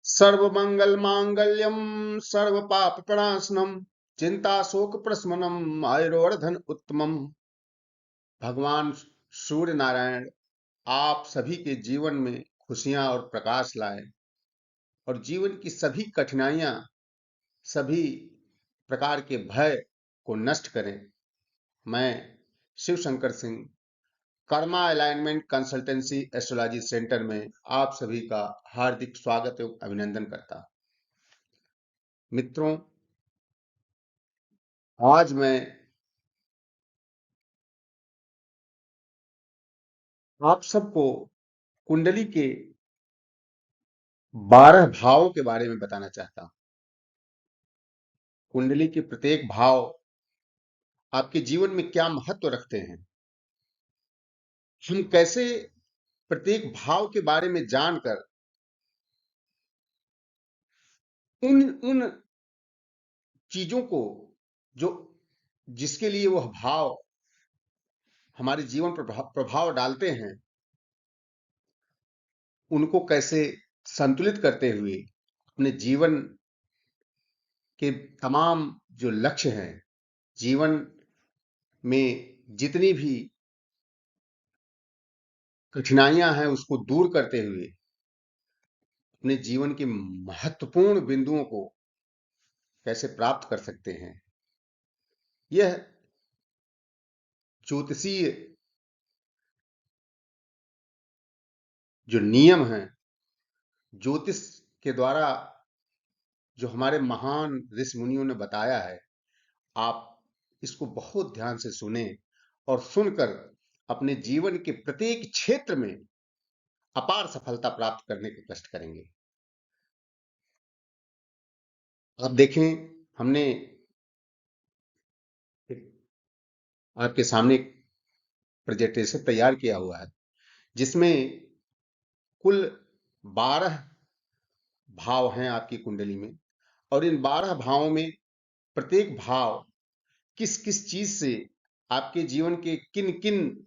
सर्वमंगल मांगल्यम सर्व पाप प्रणाशनम चिंता शोक प्रशमनम आयुर्वर्धन उत्तमम। भगवान सूर्य नारायण आप सभी के जीवन में खुशियां और प्रकाश लाए और जीवन की सभी कठिनाइयां, सभी प्रकार के भय को नष्ट करें। मैं Shiv Shankar Singh, karma alignment consultancy astrology centre में आप सभी का हार्दिक स्वागत एवं अभिनंदन करता हूं। मित्रों, आज मैं आप सबको कुंडली के 12 भावों के बारे में बताना चाहता हूं। कुंडली के प्रत्येक भाव आपके जीवन में क्या महत्व रखते हैं, हम कैसे प्रत्येक भाव के बारे में जानकर उन उन चीजों को जो जिसके लिए वह भाव हमारे जीवन पर प्रभाव डालते हैं, उनको कैसे संतुलित करते हुए अपने जीवन के तमाम जो लक्ष्य हैं, जीवन में जितनी भी कठिनाइयां हैं उसको दूर करते हुए अपने जीवन के महत्वपूर्ण बिंदुओं को कैसे प्राप्त कर सकते हैं। यह ज्योतिषीय जो नियम हैं, ज्योतिष के द्वारा जो हमारे महान ऋषि मुनियों ने बताया है, आप इसको बहुत ध्यान से सुने और सुनकर अपने जीवन के प्रत्येक क्षेत्र में अपार सफलता प्राप्त करने के कष्ट करेंगे। अब देखें, हमने आपके सामने एक प्रेजेंटेशन तैयार किया हुआ है जिसमें कुल 12 भाव हैं आपकी कुंडली में, और इन 12 भावों में प्रत्येक भाव किस किस चीज से आपके जीवन के किन किन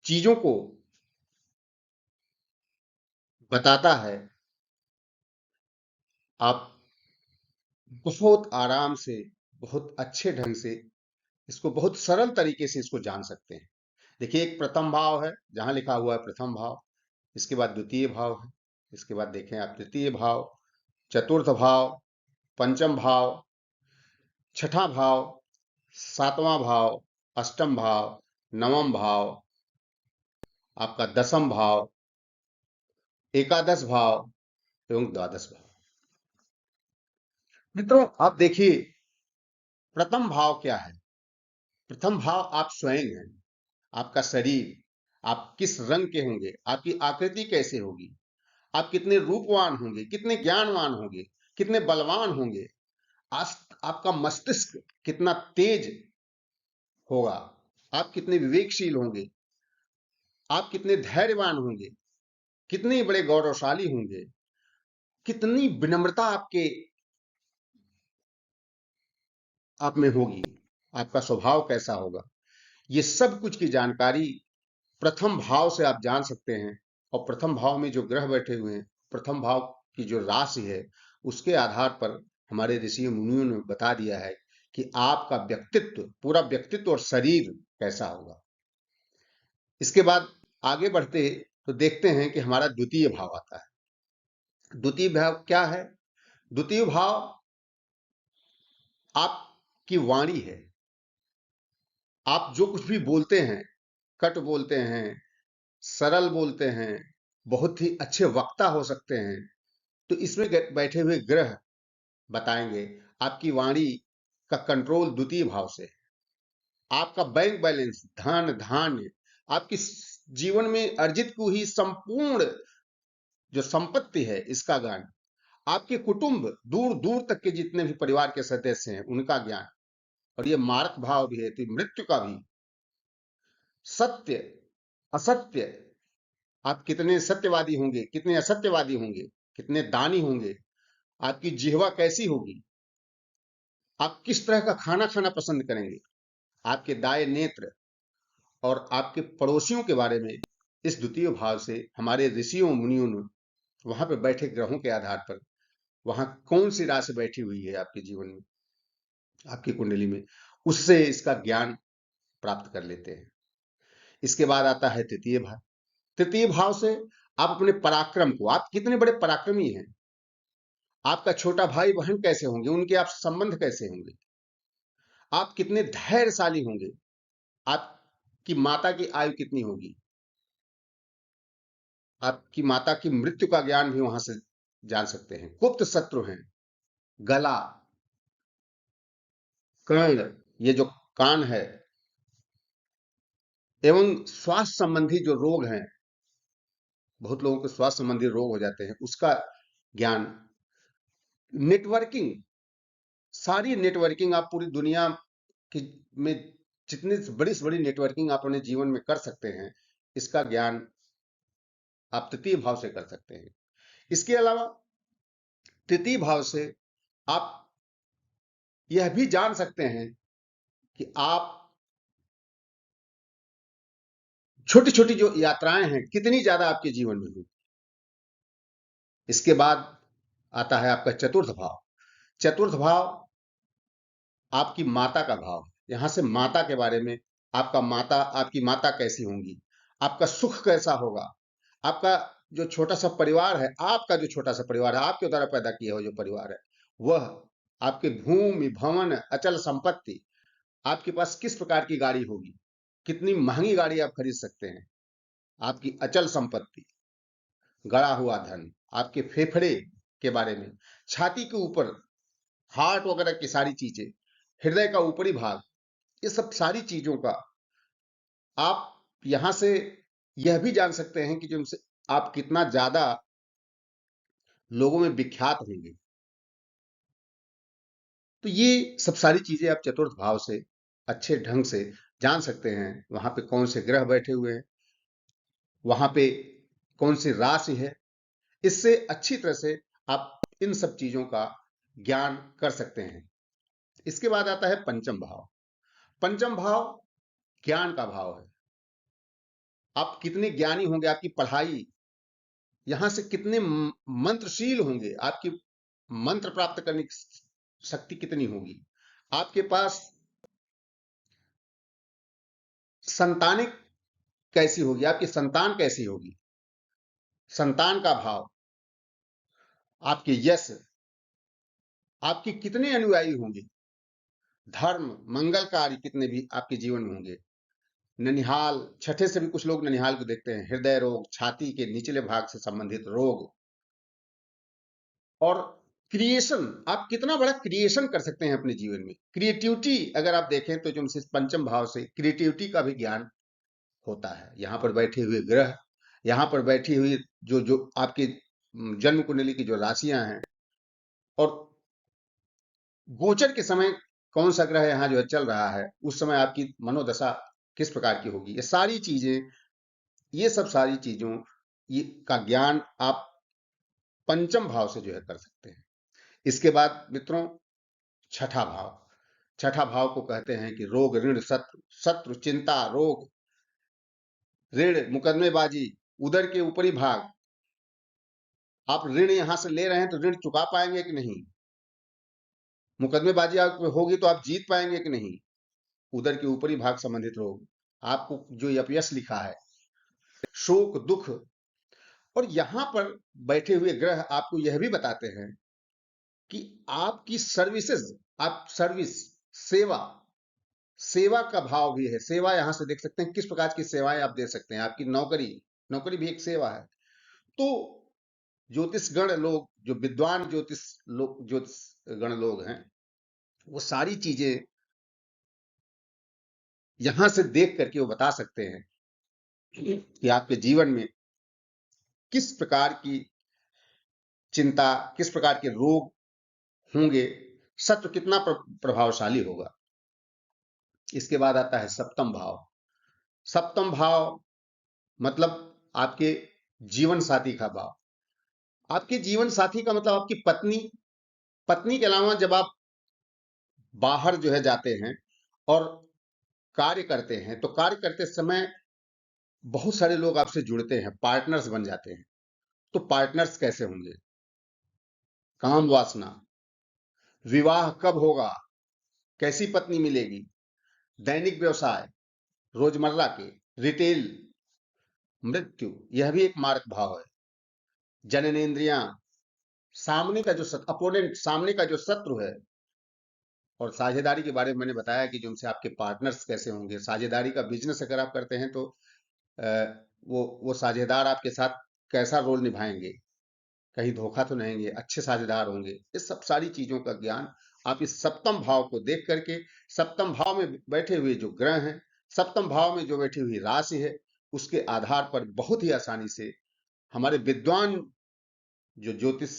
चीजों को बताता है। आप बहुत आराम से, बहुत अच्छे ढंग से इसको बहुत सरल तरीके से इसको जान सकते हैं। देखिए, एक प्रथम भाव है, जहां लिखा हुआ है प्रथम भाव, इसके बाद द्वितीय भाव है, इसके बाद देखें आप तृतीय भाव, चतुर्थ भाव, पंचम भाव, छठा भाव, सातवां भाव, अष्टम भाव, नवम भाव, आपका दसम भाव, एकादश भाव एवं द्वादश भाव। मित्रों, आप देखिए, प्रथम भाव क्या है। प्रथम भाव आप स्वयं हैं, आपका शरीर, आप किस रंग के होंगे, आपकी आकृति कैसे होगी, आप कितने रूपवान होंगे, कितने ज्ञानवान होंगे, कितने बलवान होंगे, आपका मस्तिष्क कितना तेज होगा, आप कितने विवेकशील होंगे, आप कितने धैर्यवान होंगे, कितने बड़े गौरवशाली होंगे, कितनी विनम्रता आप में होगी, आपका स्वभाव कैसा होगा, ये सब कुछ की जानकारी प्रथम भाव से आप जान सकते हैं। और प्रथम भाव में जो ग्रह बैठे हुए हैं, प्रथम भाव की जो राशि है, उसके आधार पर हमारे ऋषि मुनियों ने बता दिया है कि आपका व्यक्तित्व, पूरा व्यक्तित्व और शरीर कैसा होगा। इसके बाद आगे बढ़ते तो देखते हैं कि हमारा द्वितीय भाव आता है। द्वितीय भाव क्या है? द्वितीय भाव आपकी वाणी है। आप जो कुछ भी बोलते हैं, कट बोलते हैं, सरल बोलते हैं, बहुत ही अच्छे वक्ता हो सकते हैं। तो इसमें बैठे हुए ग्रह बताएंगे आपकी वाणी का कंट्रोल द्वितीय भाव से। आपका बैंक बैलेंस, धन धान्य, आपकी जीवन में अर्जित की हुई संपूर्ण जो संपत्ति है, इसका ज्ञान, आपके कुटुंब, दूर दूर तक के जितने भी परिवार के सदस्य हैं, उनका ज्ञान, और ये मारक भाव भी है तो मृत्यु का भी। सत्य असत्य, आप कितने सत्यवादी होंगे, कितने असत्यवादी होंगे, कितने दानी होंगे, आपकी जिह्वा कैसी होगी, आप किस तरह का खाना खाना पसंद करेंगे, आपके दाएं नेत्र और आपके पड़ोसियों के बारे में इस द्वितीय भाव से हमारे ऋषियों मुनियों ने वहां पर बैठे ग्रहों के आधार पर वहां कौन सी राशि बैठी हुई है आपके जीवन में, आपकी कुंडली में, उससे इसका ज्ञान प्राप्त कर लेते हैं। इसके बाद आता है तृतीय भाव। तृतीय भाव से आप अपने पराक्रम को, आप कितने बड़े पराक्रमी हैं, आपका छोटा भाई बहन कैसे होंगे, उनके आप संबंध कैसे होंगे, आप कितने धैर्यशाली होंगे, आपकी माता की आयु कितनी होगी, आपकी माता की मृत्यु का ज्ञान भी वहां से जान सकते हैं। गुप्त शत्रु हैं, गला, कर्ण, ये जो कान है, एवं स्वास्थ्य संबंधी जो रोग हैं, बहुत लोगों को स्वास्थ्य संबंधी रोग हो जाते हैं, उसका ज्ञान। नेटवर्किंग, सारी नेटवर्किंग आप पूरी दुनिया की में जितनी बड़ी से बड़ी नेटवर्किंग आप अपने जीवन में कर सकते हैं, इसका ज्ञान आप तृतीय भाव से कर सकते हैं। इसके अलावा तृतीय भाव से आप यह भी जान सकते हैं कि आप छोटी छोटी जो यात्राएं हैं कितनी ज्यादा आपके जीवन में हुई। इसके बाद आता है आपका चतुर्थ भाव। चतुर्थ भाव आपकी माता का भाव। यहां से माता के बारे में, आपका माता, आपकी माता कैसी होंगी, आपका सुख कैसा होगा, आपका जो छोटा सा परिवार है, आपका जो छोटा सा परिवार है, आपके द्वारा पैदा किया हुआ जो परिवार है, वह आपके भूमि भवन अचल संपत्ति, आपके पास किस प्रकार की गाड़ी होगी, कितनी महंगी गाड़ी आप खरीद सकते हैं, आपकी अचल संपत्ति, गड़ा हुआ धन, आपके फेफड़े के बारे में, छाती के ऊपर हार्ट वगैरह की सारी चीजें, हृदय का ऊपरी भाग, ये सब सारी चीजों का आप यहां से यह भी जान सकते हैं कि जिनसे आप कितना ज्यादा लोगों में विख्यात होंगे। तो ये सब सारी चीजें आप चतुर्थ भाव से अच्छे ढंग से जान सकते हैं। वहां पे कौन से ग्रह बैठे हुए हैं, वहां पे कौन सी राशि है, इससे अच्छी तरह से आप इन सब चीजों का ज्ञान कर सकते हैं। इसके बाद आता है पंचम भाव। पंचम भाव ज्ञान का भाव है। आप कितने ज्ञानी होंगे, आपकी पढ़ाई, यहां से कितने मंत्रशील होंगे, आपकी मंत्र प्राप्त करने की शक्ति कितनी होगी, आपके पास संतानिक कैसी होगी, आपकी संतान कैसी होगी, संतान का भाव, आपके यश, आपके कितने अनुयायी होंगे, धर्म मंगल कार्य कितने भी आपके जीवन में होंगे। ननिहाल, छठे से भी कुछ लोग ननिहाल को देखते हैं, हृदय रोग, छाती के निचले भाग से संबंधित रोग, और क्रिएशन, आप कितना बड़ा क्रिएशन कर सकते हैं अपने जीवन में। क्रिएटिविटी अगर आप देखें तो जो पंचम भाव से क्रिएटिविटी का भी ज्ञान होता है। यहाँ पर बैठे हुए ग्रह, यहाँ पर बैठी हुई जो जो आपकी जन्म कुंडली की जो राशियां हैं, और गोचर के समय कौन सा ग्रह यहाँ जो चल रहा है, उस समय आपकी मनोदशा किस प्रकार की होगी, ये सारी चीजें, ये सब सारी चीजों ये का ज्ञान आप पंचम भाव से जो है कर सकते हैं। इसके बाद मित्रों छठा भाव। छठा भाव को कहते हैं कि रोग ऋण शत्रु, शत्रु चिंता रोग, ऋण मुकदमेबाजी, उदर के ऊपरी भाग, आप ऋण यहां से ले रहे हैं तो ऋण चुका पाएंगे कि नहीं, मुकदमेबाजी आप होगी तो आप जीत पाएंगे कि नहीं, उदर के ऊपरी भाग संबंधित रोग, आपको जो अपयश लिखा है, शोक दुख। और यहां पर बैठे हुए ग्रह आपको यह भी बताते हैं कि आपकी सर्विसेज, आप सर्विस, सेवा, सेवा का भाव भी है। सेवा यहां से देख सकते हैं किस प्रकार की सेवाएं आप दे सकते हैं। आपकी नौकरी, नौकरी भी एक सेवा है। तो ज्योतिष गण लोग, जो विद्वान ज्योतिष गण लोग हैं, वो सारी चीजें यहां से देख करके वो बता सकते हैं कि आपके जीवन में किस प्रकार की चिंता, किस प्रकार के रोग होंगे, सत्व कितना प्रभावशाली होगा। इसके बाद आता है सप्तम भाव। सप्तम भाव मतलब आपके जीवन साथी का भाव। आपके जीवन साथी का मतलब आपकी पत्नी, पत्नी के अलावा जब आप बाहर जो है जाते हैं और कार्य करते हैं, तो कार्य करते समय बहुत सारे लोग आपसे जुड़ते हैं, पार्टनर्स बन जाते हैं। तो पार्टनर्स कैसे होंगे? काम वासना, विवाह कब होगा, कैसी पत्नी मिलेगी, दैनिक व्यवसाय, रोजमर्रा के, रिटेल, मृत्यु, यह भी एक मारक भाव है। जननेंद्रियां, सामने का जो अपोनेंट, सामने का जो शत्रु है। और साझेदारी के बारे में मैंने बताया कि जो उनसे आपके पार्टनर्स कैसे होंगे। साझेदारी का बिजनेस अगर आप करते हैं तो वो साझेदार आपके साथ कैसा रोल निभाएंगे, कहीं धोखा तो नहीं होंगे, अच्छे साझेदार होंगे। इस सब सारी चीजों का ज्ञान आप इस सप्तम भाव को देख करके, सप्तम भाव में बैठे हुए जो ग्रह हैं, सप्तम भाव में जो बैठी हुई राशि है, उसके आधार पर बहुत ही आसानी से हमारे विद्वान जो ज्योतिष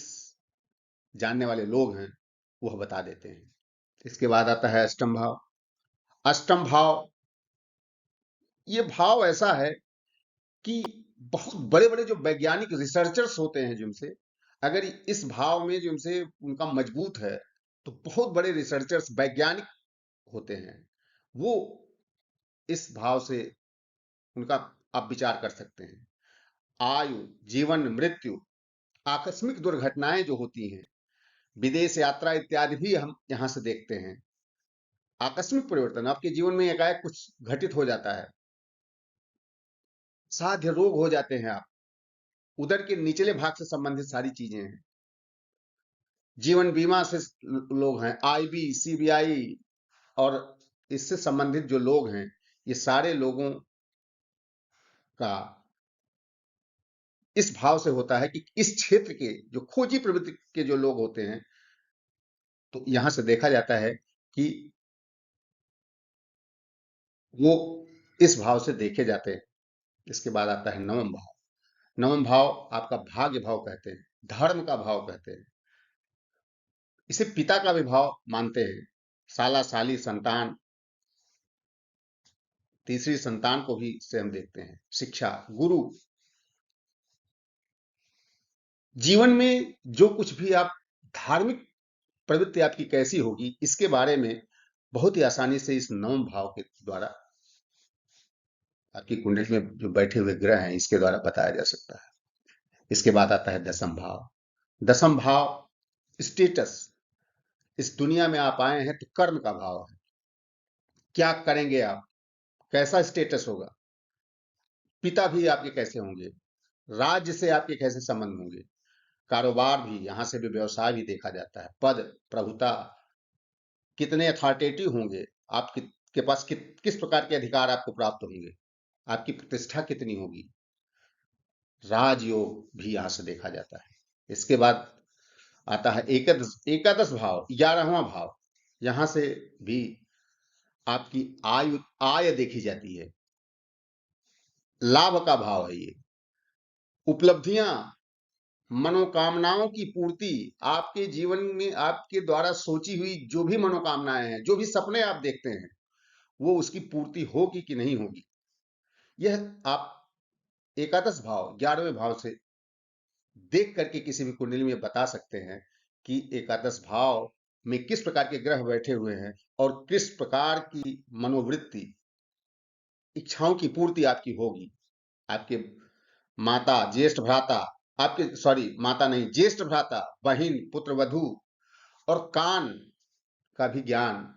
जानने वाले लोग हैं वह बता देते हैं। इसके बाद आता है अष्टम भाव। अष्टम भाव, ये भाव ऐसा है कि बहुत बड़े बड़े जो वैज्ञानिक रिसर्चर्स होते हैं, जिनसे अगर इस भाव में जिनसे उनका मजबूत है, तो बहुत बड़े रिसर्चर्स, वैज्ञानिक होते हैं, वो इस भाव से उनका आप विचार कर सकते हैं। आयु, जीवन, मृत्यु, आकस्मिक दुर्घटनाएं जो होती हैं, विदेश यात्रा इत्यादि भी हम यहां से देखते हैं। आकस्मिक परिवर्तन, आपके जीवन में एकाएक कुछ घटित हो जाता है, साध्य रोग हो जाते हैं, आप उदर के निचले भाग से संबंधित सारी चीजें हैं। जीवन बीमा से लोग हैं, आईबी, सीबीआई और इससे संबंधित जो लोग हैं, ये सारे लोगों का इस भाव से होता है कि इस क्षेत्र के जो खोजी प्रवृत्ति के जो लोग होते हैं, तो यहां से देखा जाता है कि वो इस भाव से देखे जाते हैं। इसके बाद आता है नवम भाव। नवम भाव आपका भाग्य भाव कहते हैं, धर्म का भाव कहते हैं। इसे पिता का भी भाव मानते हैं। साला, साली, संतान, तीसरी संतान को भी से हम देखते हैं। शिक्षा, गुरु, जीवन में जो कुछ भी आप, धार्मिक प्रवृत्ति आपकी कैसी होगी, इसके बारे में बहुत ही आसानी से इस नवम भाव के द्वारा, आपकी कुंडली में जो बैठे हुए ग्रह हैं, इसके द्वारा बताया जा सकता है। इसके बाद आता है दसम भाव। दसम भाव स्टेटस, इस दुनिया में आप आए हैं तो कर्म का भाव है। क्या करेंगे आप, कैसा स्टेटस होगा, पिता भी आपके कैसे होंगे, राज्य से आपके कैसे संबंध होंगे, कारोबार भी, यहां से भी व्यवसाय भी देखा जाता है। पद, प्रभुता, कितने अथॉरिटेटिव होंगे, के पास किस प्रकार के अधिकार आपको प्राप्त होंगे, आपकी प्रतिष्ठा कितनी होगी। राजयोग भी यहां से देखा जाता है। इसके बाद आता है एकादश, एकादश भाव, 11वां भाव। यहां से भी आपकी आय देखी जाती है। लाभ का भाव है ये। उपलब्धियां, मनोकामनाओं की पूर्ति, आपके जीवन में आपके द्वारा सोची हुई जो भी मनोकामनाएं हैं, जो भी सपने आप देखते हैं, वो उसकी पूर्ति होगी कि नहीं होगी, यह आप एकादश भाव, 11वें भाव से देख करके किसी भी कुंडली में बता सकते हैं कि एकादश भाव में किस प्रकार के ग्रह बैठे हुए हैं और किस प्रकार की मनोवृत्ति, इच्छाओं की पूर्ति आपकी होगी। आपके माता, ज्येष्ठ भ्राता, आपके सॉरी माता नहीं, ज्येष्ठ भ्राता, बहिन, पुत्र वधु और कान का भी ज्ञान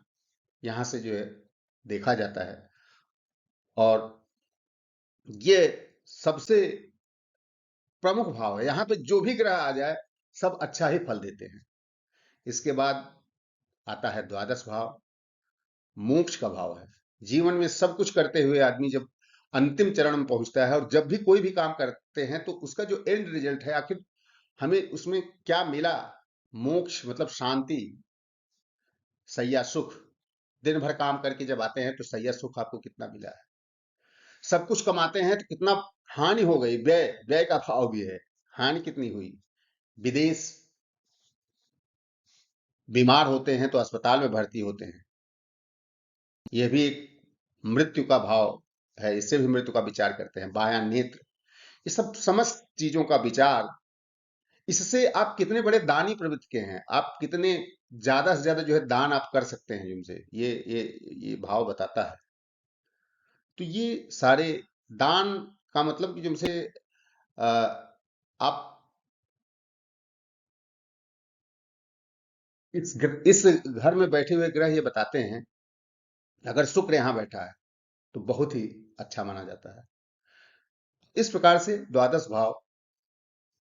यहां से जो है देखा जाता है। और ये सबसे प्रमुख भाव है। यहां पे जो भी ग्रह आ जाए, सब अच्छा ही फल देते हैं। इसके बाद आता है द्वादश भाव, मोक्ष का भाव है। जीवन में सब कुछ करते हुए आदमी जब अंतिम चरण में पहुंचता है, और जब भी कोई भी काम करते हैं, तो उसका जो एंड रिजल्ट है, आखिर हमें उसमें क्या मिला। मोक्ष मतलब शांति, सैया सुख। दिन भर काम करके जब आते हैं तो सैया सुख आपको कितना मिला है। सब कुछ कमाते हैं तो कितना हानि हो गई, व्यय, व्यय का भाव भी है, हानि कितनी हुई। विदेश, बीमार होते हैं तो अस्पताल में भर्ती होते हैं, यह भी एक मृत्यु का भाव है, इससे भी मृत्यु का विचार करते हैं। बायां नेत्र, ये सब समस्त चीजों का विचार, इससे आप कितने बड़े दानी प्रवृत्ति के हैं, आप कितने ज्यादा से ज्यादा जो है दान आप कर सकते हैं जिनसे, ये भाव बताता है। तो ये सारे दान का मतलब कि तुमसे अ, आप इस घर में बैठे हुए ग्रह ये बताते हैं, अगर शुक्र यहाँ बैठा है तो बहुत ही अच्छा माना जाता है। इस प्रकार से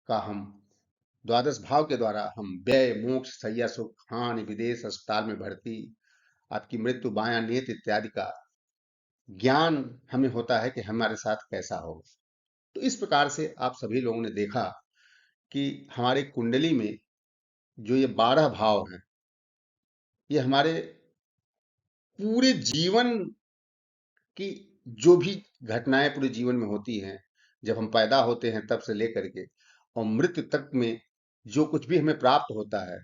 का हम द्वादश भाव के द्वारा हम व्यय, मोक्ष, शैया सुख, हानि, विदेश, अस्पताल में भर्ती, आपकी मृत्यु, बायां नियत इत्यादि का ज्ञान हमें होता है कि हमारे साथ कैसा होगा। तो इस प्रकार से आप सभी लोगों ने देखा कि हमारे कुंडली में जो ये 12 भाव हैं, ये हमारे पूरे जीवन की जो भी घटनाएं पूरे जीवन में होती हैं, जब हम पैदा होते हैं तब से लेकर के और मृत्यु तक में जो कुछ भी हमें प्राप्त होता है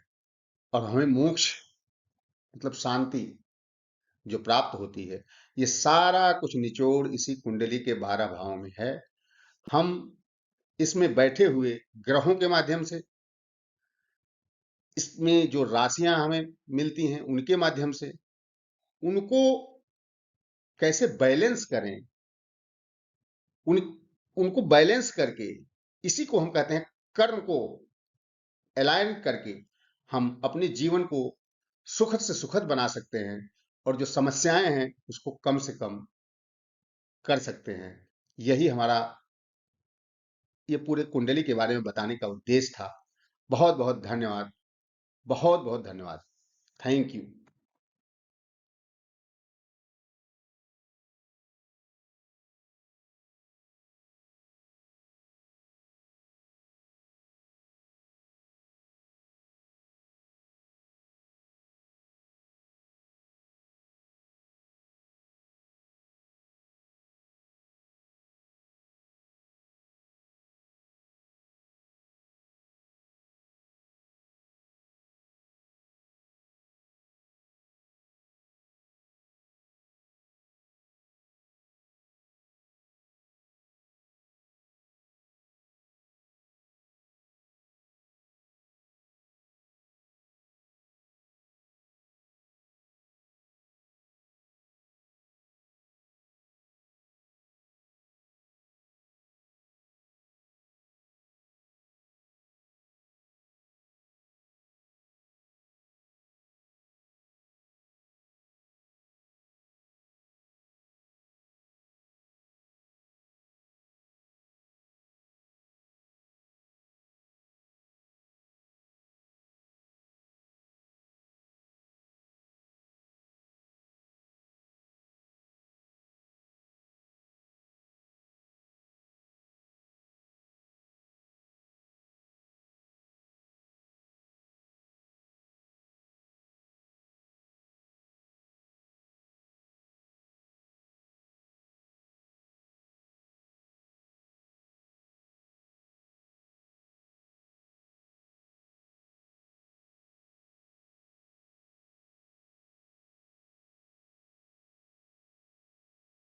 और हमें मोक्ष मतलब शांति जो प्राप्त होती है, ये सारा कुछ निचोड़ इसी कुंडली के 12 भावों में है। हम इसमें बैठे हुए ग्रहों के माध्यम से, इसमें जो राशियां हमें मिलती हैं उनके माध्यम से, उनको कैसे बैलेंस करें, उन उनको बैलेंस करके, इसी को हम कहते हैं कर्म को अलाइन करके हम अपने जीवन को सुखद से सुखद बना सकते हैं और जो समस्याएं हैं उसको कम से कम कर सकते हैं। यही हमारा ये पूरे कुंडली के बारे में बताने का उद्देश्य था। बहुत बहुत धन्यवाद। बहुत बहुत धन्यवाद। Thank you.